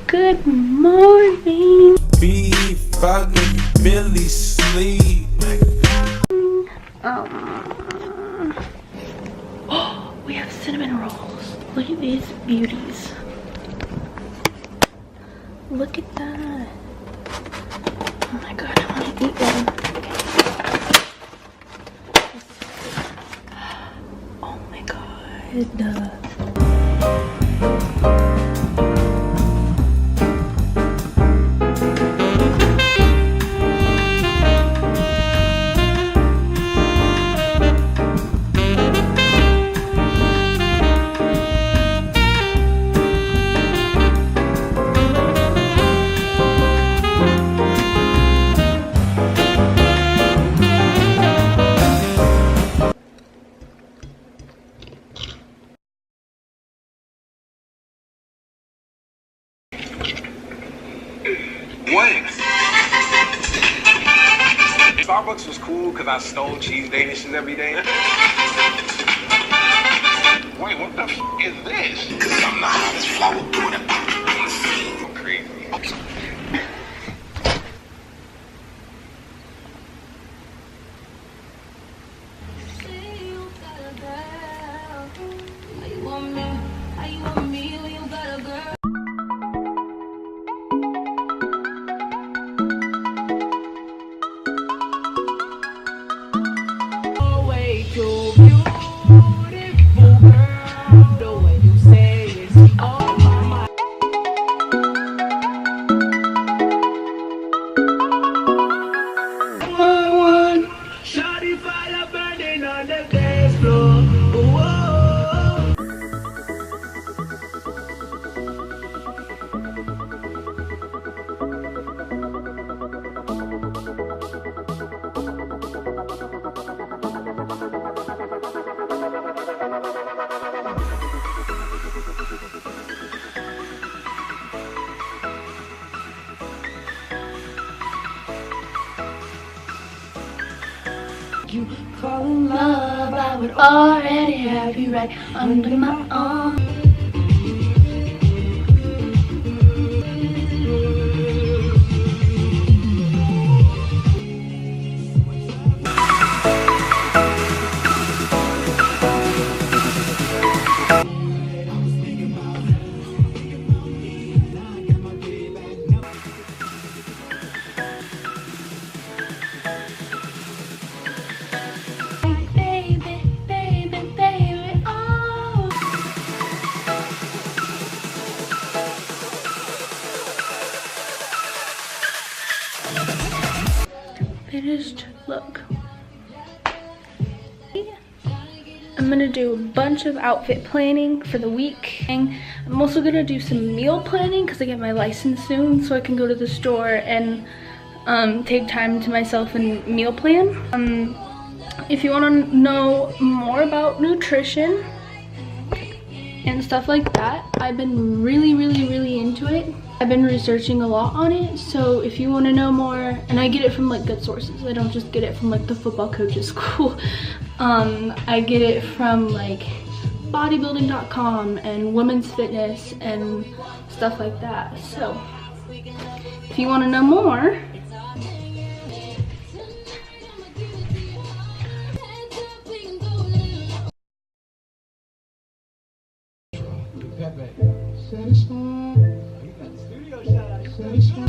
Good morning. Be fucking Billy sleep. Oh, we have cinnamon rolls. Look at these beauties. Look at that. Oh my god, I want to eat one. Okay. Oh my god. What? Starbucks was cool because I stole cheese danishes every day. Wait, what the f is this? Because I'm the hottest flower doing it. I'm crazy. You fall in love, I would already have you right under my arm. Finished look. I'm gonna do a bunch of outfit planning for the week. I'm also gonna do some meal planning because I get my license soon, so I can go to the store and take time to myself and meal plan. If you want to know more about nutrition and stuff like that, I've been really into it. I've been researching a lot on it, so if you want to know more, and I get it from like good sources, I don't just get it from like the football coach's school. I get it from like bodybuilding.com and women's fitness and stuff like that. So if you want to know more, satisfied.